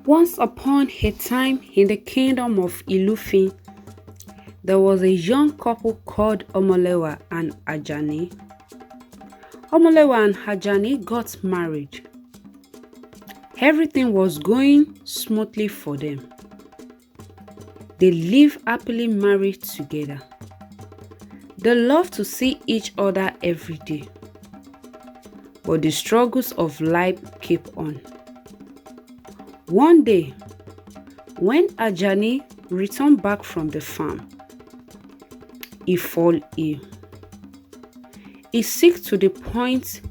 Once upon a time in the kingdom of Ilufin, there was a young couple called Omolewa and Ajani. Omolewa and Ajani got married. Everything was going smoothly for them. They lived happily married together. They loved to see each other every day. But the struggles of life keep on. One day, when Ajani returned back from the farm, he fell ill. He sick to the point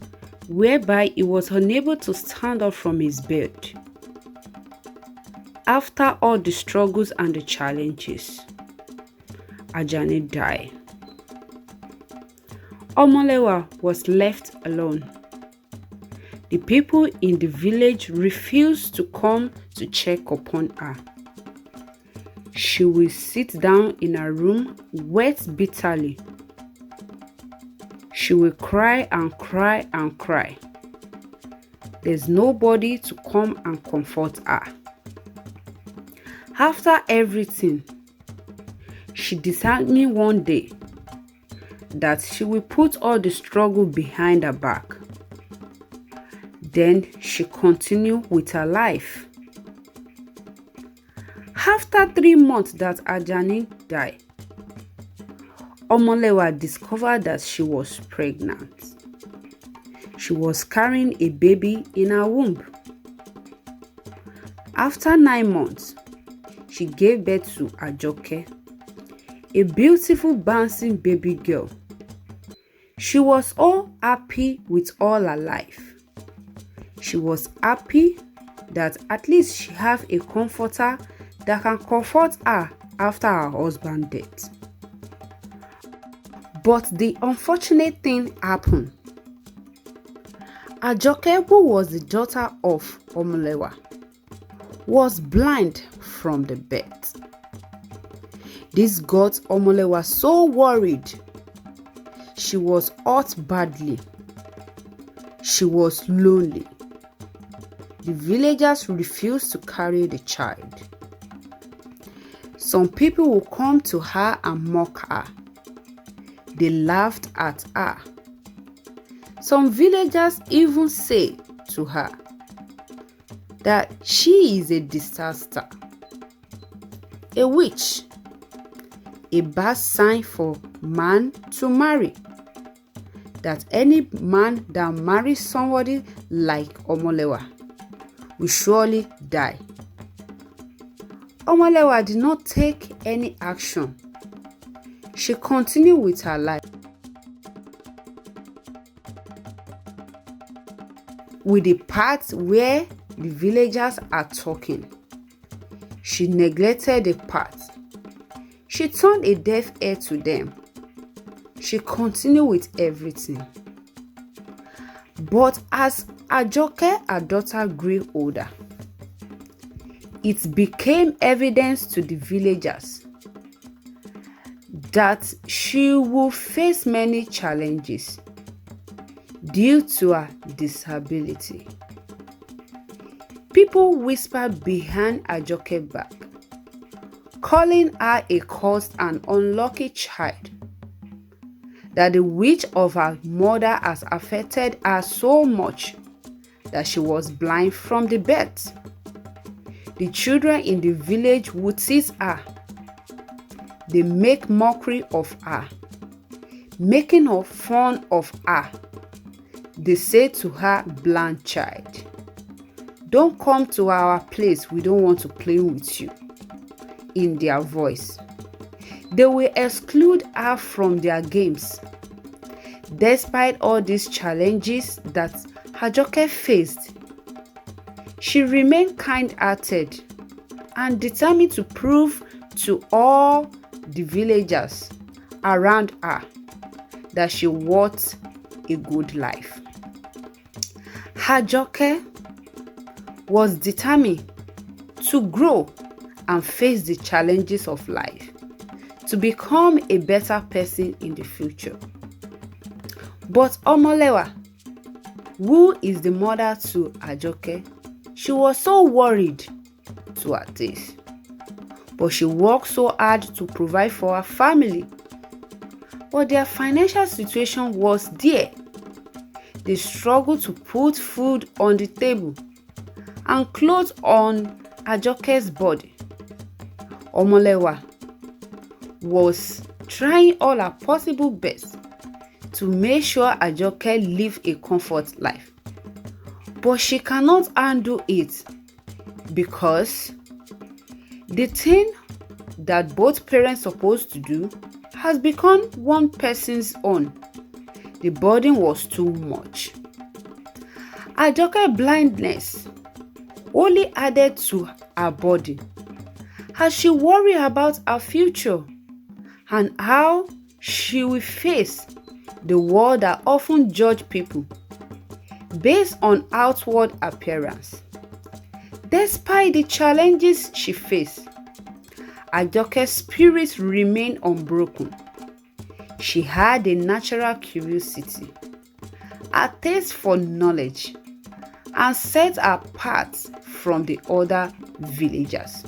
whereby he was unable to stand up from his bed. After all the struggles and the challenges, Ajani died. Omolewa was left alone. The people in the village refused to come to check upon her. She will sit down in her room, wept bitterly. She will cry and cry and cry. There's nobody to come and comfort her. After everything, she determined one day that she will put all the struggle behind her back. Then she continued with her life. After 3 months that Ajani died, Omolewa discovered that she was pregnant. She was carrying a baby in her womb. After 9 months, she gave birth to Ajoke, a beautiful bouncing baby girl. She was all happy with all her life. She was happy that at least she have a comforter that can comfort her after her husband's death. But the unfortunate thing happened. Ajoke, who was the daughter of Omolewa, was blind from the birth. This got Omolewa so worried. She was hurt badly. She was lonely. The villagers refused to carry the child. Some people would come to her and mock her. They laughed at her. Some villagers even say to her that she is a disaster, a witch, a bad sign for man to marry, that any man that marries somebody like Omolewa will surely die. Omolewa did not take any action. She continued with her life. With the parts where the villagers are talking, she neglected the part. She turned a deaf ear to them. She continued with everything. But as Ajoke, her daughter, grew older, it became evident to the villagers that she will face many challenges due to her disability. People whispered behind Ajoke's back, calling her a cursed and unlucky child, that the witch of her mother has affected her so much that she was blind from the birth. The children in the village would tease her. They make mockery of her, making fun of her. They say to her, "Blind child, don't come to our place, we don't want to play with you," in their voice. They will exclude her from their games. Despite all these challenges that Ajoke faced, she remained kind-hearted and determined to prove to all the villagers around her that she worth a good life. Ajoke was determined to grow and face the challenges of life, to become a better person in the future. But Omolewa, who is the mother to Ajoke, she was so worried to her taste. But she worked so hard to provide for her family. But their financial situation was there. They struggled to put food on the table and clothes on Ajoke's body. Omolewa was trying all her possible best to make sure Ajoke lived a comfort life. But she cannot undo it because the thing that both parents supposed to do has become one person's own. The burden was too much. Ajoke's blindness only added to her burden as she worried about her future and how she will face the world that often judge people based on outward appearance. Despite the challenges she faced, Ajoke's spirit remained unbroken. She had a natural curiosity, a taste for knowledge, and set her apart from the other villagers.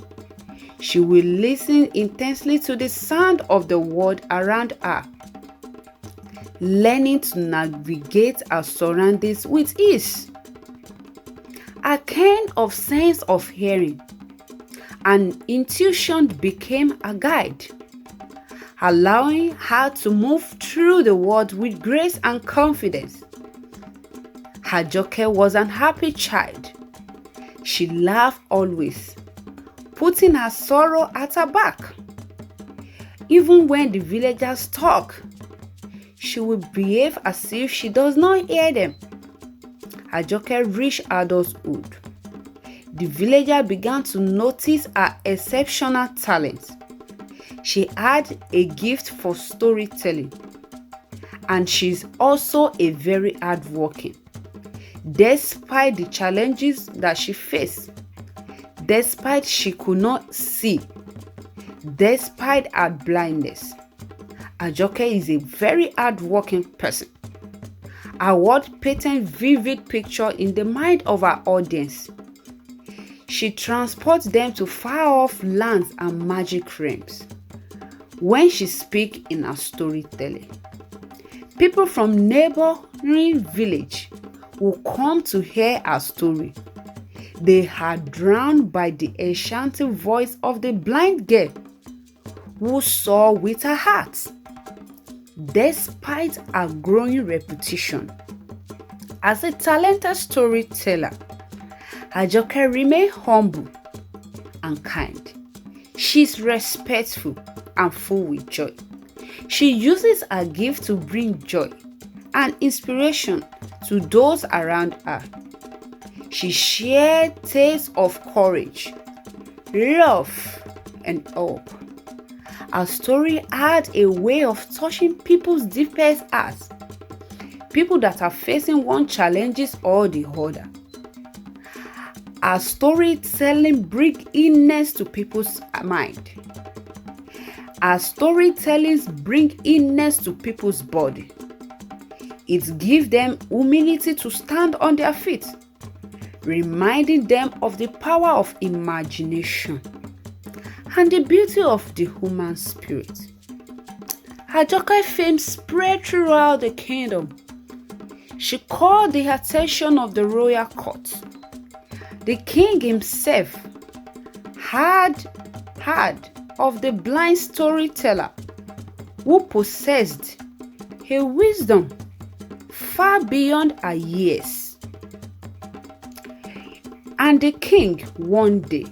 She will listen intensely to the sound of the world around her, learning to navigate her surroundings with ease. A kind of sense of hearing and intuition became a guide, allowing her to move through the world with grace and confidence. Ajoke was an happy child. She laughed always, putting her sorrow at her back. Even when the villagers talk, she will behave as if she does not hear them. Ajoke reached adulthood. The villagers began to notice her exceptional talent. She had a gift for storytelling, and she's also a very hardworking. Despite the challenges that she faced, despite she could not see, despite her blindness, Ajoke is a very hardworking person. Her word painted vivid picture in the mind of her audience. She transports them to far-off lands and magic realms. When she speaks in her storytelling, people from neighboring village will come to hear her story. They are drowned by the enchanting voice of the blind girl who saw with her heart. Despite her growing reputation as a talented storyteller, Ajoke remains humble and kind. She is respectful and full with joy. She uses her gift to bring joy and inspiration to those around her. She shares tales of courage, love, and hope. Her story had a way of touching people's deepest hearts, people that are facing one challenges or the other. Her storytelling brings illness to people's mind. Her storytelling brings illness to people's body. It gives them humility to stand on their feet, reminding them of the power of imagination and the beauty of the human spirit. Ajoke's fame spread throughout the kingdom. She called the attention of the royal court. The king himself had heard of the blind storyteller who possessed a wisdom far beyond her years. And the king one day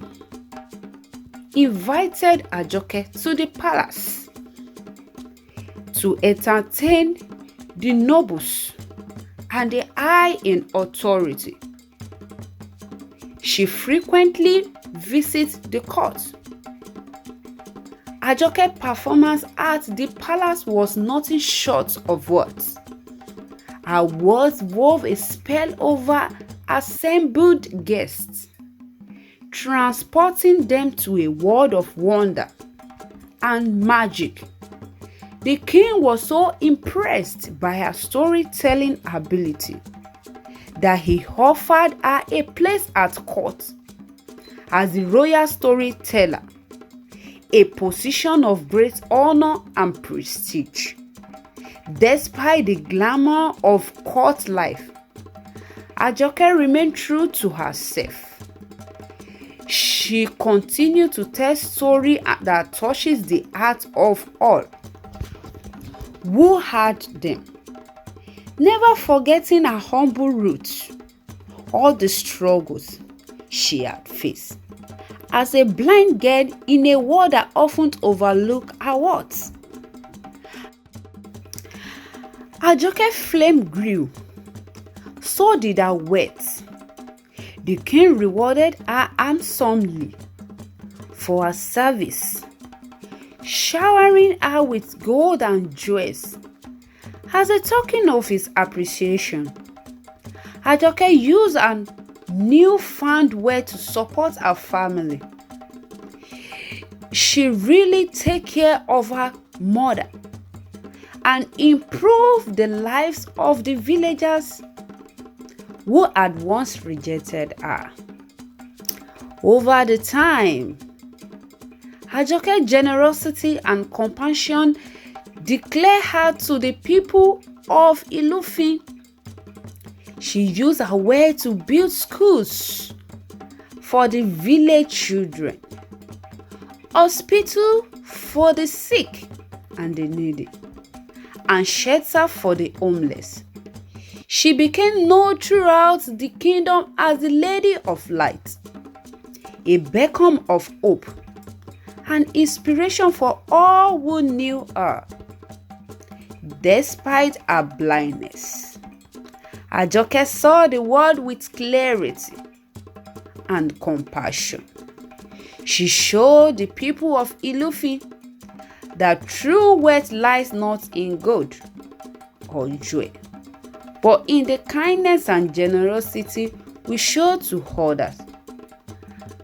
invited Ajoke to the palace to entertain the nobles and the high in authority. She frequently visits the court. Ajoke's performance at the palace was nothing short of words. Her words wove a spell over assembled guests, transporting them to a world of wonder and magic. The king was so impressed by her storytelling ability that he offered her a place at court as the royal storyteller, a position of great honor and prestige. Despite the glamour of court life, Ajoke remained true to herself. She continued to tell stories that touches the heart of all who heard them, never forgetting her humble roots, all the struggles she had faced as a blind girl in a world that often overlooks her worth. Ajoke's flame grew, so did her wealth. The king rewarded her handsomely for her service, showering her with gold and jewels as a token of his appreciation. Ajoke used her newfound wealth to support her family. She really took care of her mother and improved the lives of the villagers who had once rejected her. Over the time, Ajoke's generosity and compassion declared her to the people of Ilufin. She used her wealth to build schools for the village children, hospitals for the sick and the needy, and shelter for the homeless. She became known throughout the kingdom as the Lady of Light, a beacon of hope and inspiration for all who knew her. Despite her blindness, Ajoke saw the world with clarity and compassion. She showed the people of Ilufin that true wealth lies not in gold or joy, but in the kindness and generosity we show to others.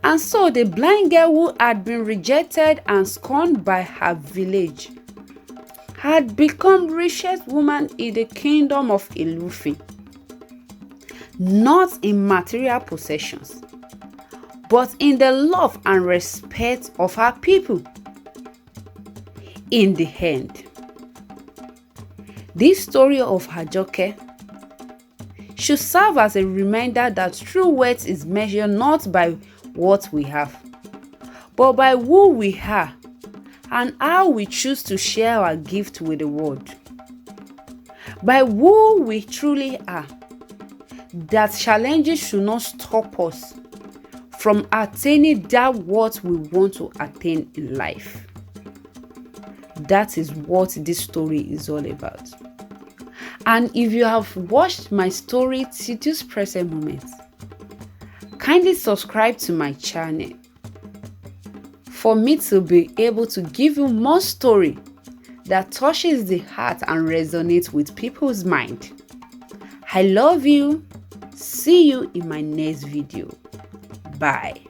And so the blind girl who had been rejected and scorned by her village had become richest woman in the kingdom of Ilufin, not in material possessions, but in the love and respect of her people. In the end, this story of Ajoke should serve as a reminder that true wealth is measured not by what we have, but by who we are and how we choose to share our gift with the world. By who we truly are, that challenges should not stop us from attaining that what we want to attain in life. That is what this story is all about. And if you have watched my story till this present moment, kindly subscribe to my channel for me to be able to give you more story that touches the heart and resonates with people's mind. I love you. See you in my next video. Bye.